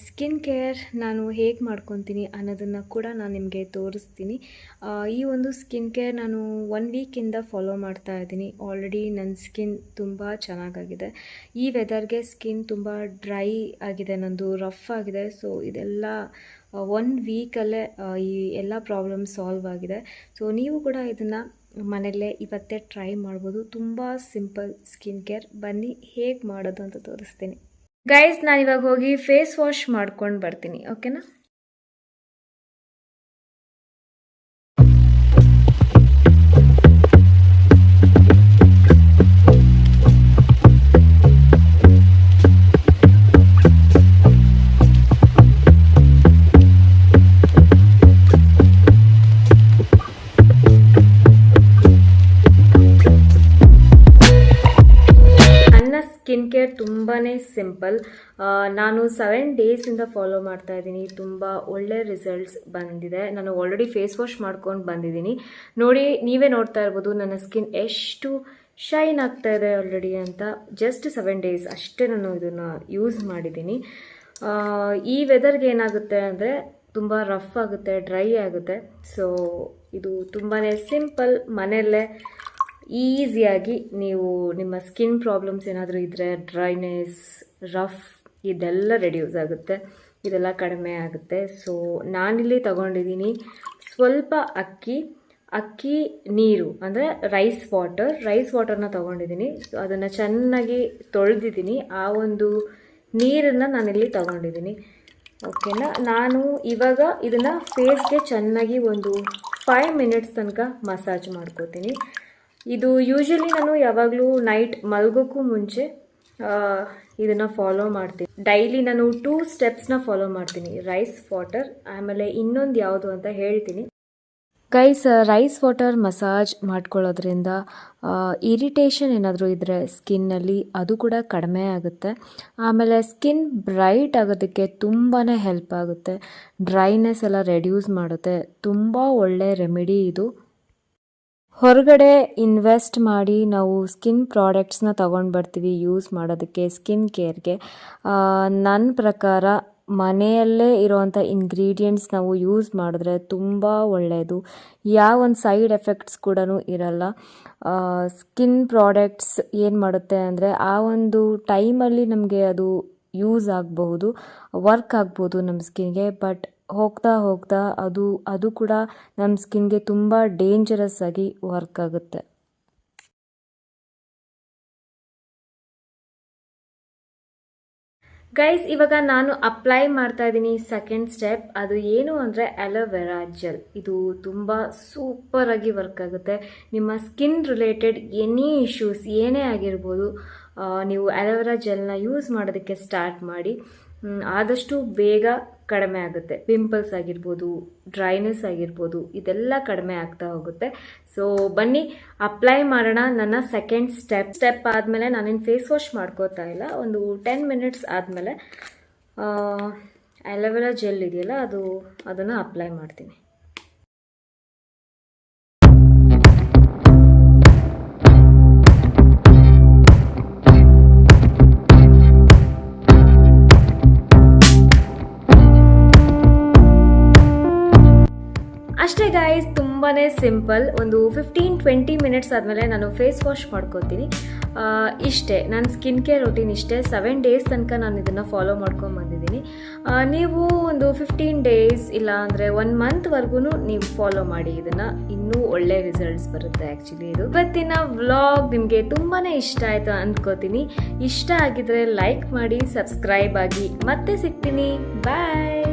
Skin care ನಾನು ಹೇಗೆ ಮಾಡ್ಕೊತೀನಿ ಅನ್ನೋದನ್ನು ಕೂಡ ನಾನು ನಿಮಗೆ ತೋರಿಸ್ತೀನಿ. ಈ ಒಂದು ಸ್ಕಿನ್ ಕೇರ್ ನಾನು 1 ವೀಕಿಂದ ಫಾಲೋ ಮಾಡ್ತಾ ಇದ್ದೀನಿ. ಆಲ್ರೆಡಿ ನನ್ನ ಸ್ಕಿನ್ ತುಂಬ ಚೆನ್ನಾಗಾಗಿದೆ. ಈ ವೆದರ್ಗೆ ಸ್ಕಿನ್ ತುಂಬ ಡ್ರೈ ಆಗಿದೆ, ನಂದು ರಫ್ ಆಗಿದೆ. ಸೊ ಇದೆಲ್ಲ 1 ವೀಕಲ್ಲೇ ಈ ಎಲ್ಲ ಪ್ರಾಬ್ಲಮ್ ಸಾಲ್ವ್ ಆಗಿದೆ. ಸೊ ನೀವು ಕೂಡ ಇದನ್ನು ಮನೆಯಲ್ಲೇ ಇವತ್ತೇ ಟ್ರೈ ಮಾಡ್ಬೋದು. ತುಂಬ ಸಿಂಪಲ್ ಸ್ಕಿನ್ ಕೇರ್. ಬನ್ನಿ ಹೇಗೆ ಮಾಡೋದು ಅಂತ ತೋರಿಸ್ತೀನಿ. ಗೈಸ್, ನಾನಿವಾಗ ಹೋಗಿ ಫೇಸ್ ವಾಶ್ ಮಾಡ್ಕೊಂಡು ಬರ್ತೀನಿ, ಓಕೆನಾ? ಸ್ಕಿನ್ ಕೇರ್ ತುಂಬಾ ಸಿಂಪಲ್. ನಾನು 7 ಡೇಸಿಂದ ಫಾಲೋ ಮಾಡ್ತಾ ಇದ್ದೀನಿ. ತುಂಬ ಒಳ್ಳೆ ರಿಸಲ್ಟ್ಸ್ ಬಂದಿದೆ. ನಾನು ಆಲ್ರೆಡಿ ಫೇಸ್ ವಾಶ್ ಮಾಡ್ಕೊಂಡು ಬಂದಿದ್ದೀನಿ. ನೋಡಿ, ನೀವೇ ನೋಡ್ತಾ ಇರ್ಬೋದು ನನ್ನ ಸ್ಕಿನ್ ಎಷ್ಟು ಶೈನ್ ಆಗ್ತಾ ಇದೆ ಆಲ್ರೆಡಿ ಅಂತ. ಜಸ್ಟ್ 7 ಡೇಸ್ ಅಷ್ಟೇ ನಾನು ಇದನ್ನು ಯೂಸ್ ಮಾಡಿದ್ದೀನಿ. ಈ ವೆದರ್ಗೆ ಏನಾಗುತ್ತೆ ಅಂದರೆ ತುಂಬ ರಫ್ ಆಗುತ್ತೆ, ಡ್ರೈ ಆಗುತ್ತೆ. ಸೊ ಇದು ತುಂಬಾ ಸಿಂಪಲ್. ಮನೆಯಲ್ಲೇ ಈಸಿಯಾಗಿ ನೀವು ನಿಮ್ಮ ಸ್ಕಿನ್ ಪ್ರಾಬ್ಲಮ್ಸ್ ಏನಾದರೂ ಇದ್ದರೆ, ಡ್ರೈನೆಸ್, ರಫ್, ಇದೆಲ್ಲ ರೆಡ್ಯೂಸ್ ಆಗುತ್ತೆ, ಇದೆಲ್ಲ ಕಡಿಮೆ ಆಗುತ್ತೆ. ಸೊ ನಾನಿಲ್ಲಿ ತಗೊಂಡಿದ್ದೀನಿ ಸ್ವಲ್ಪ ಅಕ್ಕಿ ನೀರು ಅಂದರೆ ರೈಸ್ ವಾಟರ್ನ ತೊಗೊಂಡಿದ್ದೀನಿ. ಸೊ ಅದನ್ನು ಚೆನ್ನಾಗಿ ತೊಳೆದಿದ್ದೀನಿ. ಆ ಒಂದು ನೀರನ್ನು ನಾನಿಲ್ಲಿ ತೊಗೊಂಡಿದ್ದೀನಿ, ಓಕೆನಾ? ನಾನು ಇವಾಗ ಇದನ್ನು ಫೇಸ್ಗೆ ಚೆನ್ನಾಗಿ ಒಂದು 5 ಮಿನಿಟ್ಸ್ ತನಕ ಮಸಾಜ್ ಮಾಡ್ಕೋತೀನಿ. ಇದು ಯೂಶ್ವಲಿ ನಾನು ಯಾವಾಗಲೂ ನೈಟ್ ಮಲ್ಗೋಕ್ಕೂ ಮುಂಚೆ ಇದನ್ನು ಫಾಲೋ ಮಾಡ್ತೀನಿ. ಡೈಲಿ ನಾನು 2 ಸ್ಟೆಪ್ಸ್ನ ಫಾಲೋ ಮಾಡ್ತೀನಿ. ರೈಸ್ ವಾಟರ್, ಆಮೇಲೆ ಇನ್ನೊಂದು ಯಾವುದು ಅಂತ ಹೇಳ್ತೀನಿ. ಗೈಸ್, ರೈಸ್ ವಾಟರ್ ಮಸಾಜ್ ಮಾಡ್ಕೊಳ್ಳೋದ್ರಿಂದ ಇರಿಟೇಷನ್ ಏನಾದರೂ ಇದ್ದರೆ ಸ್ಕಿನ್ನಲ್ಲಿ ಅದು ಕೂಡ ಕಡಿಮೆ ಆಗುತ್ತೆ. ಆಮೇಲೆ ಸ್ಕಿನ್ ಬ್ರೈಟ್ ಆಗೋದಕ್ಕೆ ತುಂಬಾ ಹೆಲ್ಪ್ ಆಗುತ್ತೆ. ಡ್ರೈನೆಸ್ ಎಲ್ಲ ರೆಡ್ಯೂಸ್ ಮಾಡುತ್ತೆ. ತುಂಬ ಒಳ್ಳೆ ರೆಮಿಡಿ ಇದು. ಹೊರಗಡೆ ಇನ್ವೆಸ್ಟ್ ಮಾಡಿ ನಾವು ಸ್ಕಿನ್ ಪ್ರಾಡಕ್ಟ್ಸ್ನ ತೊಗೊಂಡು ಬರ್ತೀವಿ ಯೂಸ್ ಮಾಡೋದಕ್ಕೆ, ಸ್ಕಿನ್ ಕೇರ್ಗೆ. ನನ್ನ ಪ್ರಕಾರ ಮನೆಯಲ್ಲೇ ಇರೋವಂಥ ಇಂಗ್ರೀಡಿಯೆಂಟ್ಸ್ ನಾವು ಯೂಸ್ ಮಾಡಿದ್ರೆ ತುಂಬ ಒಳ್ಳೆಯದು. ಯಾವ ಒಂದು ಸೈಡ್ ಎಫೆಕ್ಟ್ಸ್ ಕೂಡ ಇರಲ್ಲ. ಸ್ಕಿನ್ ಪ್ರಾಡಕ್ಟ್ಸ್ ಏನು ಮಾಡುತ್ತೆ ಅಂದರೆ ಆ ಒಂದು ಟೈಮಲ್ಲಿ ನಮಗೆ ಅದು ಯೂಸ್ ಆಗಬಹುದು, ವರ್ಕ್ ಆಗ್ಬೋದು ನಮ್ಮ ಸ್ಕಿನ್ಗೆ. ಬಟ್ ಹೋಗ್ತಾ ಅದು ಕೂಡ ನಮ್ಮ ಸ್ಕಿನ್ಗೆ ತುಂಬ ಡೇಂಜರಸ್ ಆಗಿ ವರ್ಕ್ ಆಗುತ್ತೆ. ಗೈಸ್, ಇವಾಗ ನಾನು ಅಪ್ಲೈ ಮಾಡ್ತಾ ಇದ್ದೀನಿ ಸೆಕೆಂಡ್ ಸ್ಟೆಪ್. ಅದು ಏನು ಅಂದರೆ ಅಲೋವೆರಾ ಜೆಲ್. ಇದು ತುಂಬ ಸೂಪರಾಗಿ ವರ್ಕ್ ಆಗುತ್ತೆ. ನಿಮ್ಮ ಸ್ಕಿನ್ ರಿಲೇಟೆಡ್ ಎನಿ ಇಶ್ಯೂಸ್ ಏನೇ ಆಗಿರ್ಬೋದು, ನೀವು ಅಲೋವೆರಾ ಜೆಲ್ನ ಯೂಸ್ ಮಾಡೋದಕ್ಕೆ ಸ್ಟಾರ್ಟ್ ಮಾಡಿ. ಆದಷ್ಟು ಬೇಗ ಕಡಿಮೆ ಆಗುತ್ತೆ. ಪಿಂಪಲ್ಸ್ ಆಗಿರ್ಬೋದು, ಡ್ರೈನೆಸ್ ಆಗಿರ್ಬೋದು, ಇದೆಲ್ಲ ಕಡಿಮೆ ಆಗ್ತಾ ಹೋಗುತ್ತೆ. ಸೊ ಬನ್ನಿ ಅಪ್ಲೈ ಮಾಡೋಣ. ನನ್ನ ಸೆಕೆಂಡ್ ಸ್ಟೆಪ್ ಆದಮೇಲೆ ನಾನೇನು ಫೇಸ್ ವಾಶ್ ಮಾಡ್ಕೋತಾ ಇಲ್ಲ. ಒಂದು 10 ಮಿನಿಟ್ಸ್ ಆದಮೇಲೆ ಅಲೋವೆರಾ ಜೆಲ್ ಇದೆಯಲ್ಲ ಅದನ್ನು ಅಪ್ಲೈ ಮಾಡ್ತೀನಿ. ಅಷ್ಟೇ ಗೈಸ್, ತುಂಬಾ ಸಿಂಪಲ್. ಒಂದು 15-20 ಮಿನಿಟ್ಸ್ ಆದಮೇಲೆ ನಾನು ಫೇಸ್ ವಾಶ್ ಮಾಡ್ಕೊತೀನಿ. ಇಷ್ಟೇ ನನ್ನ ಸ್ಕಿನ್ ಕೇರ್ ರೊಟೀನ್. ಇಷ್ಟೇ 7 ಡೇಸ್ ತನಕ ನಾನು ಇದನ್ನು ಫಾಲೋ ಮಾಡ್ಕೊಂಡು ಬಂದಿದ್ದೀನಿ. ನೀವು ಒಂದು 15 ಡೇಸ್ ಇಲ್ಲ ಅಂದರೆ 1 ಮಂತ್ವರೆಗೂ ನೀವು ಫಾಲೋ ಮಾಡಿ. ಇದನ್ನು ಇನ್ನೂ ಒಳ್ಳೆ ರಿಸಲ್ಟ್ಸ್ ಬರುತ್ತೆ. ಆ್ಯಕ್ಚುಲಿ ಇವತ್ತಿನ ವ್ಲಾಗ್ ನಿಮಗೆ ತುಂಬಾ ಇಷ್ಟ ಆಯಿತು ಅಂದ್ಕೋತೀನಿ. ಇಷ್ಟ ಆಗಿದ್ರೆ ಲೈಕ್ ಮಾಡಿ, ಸಬ್ಸ್ಕ್ರೈಬ್ ಆಗಿ. ಮತ್ತೆ ಸಿಗ್ತೀನಿ. ಬಾಯ್.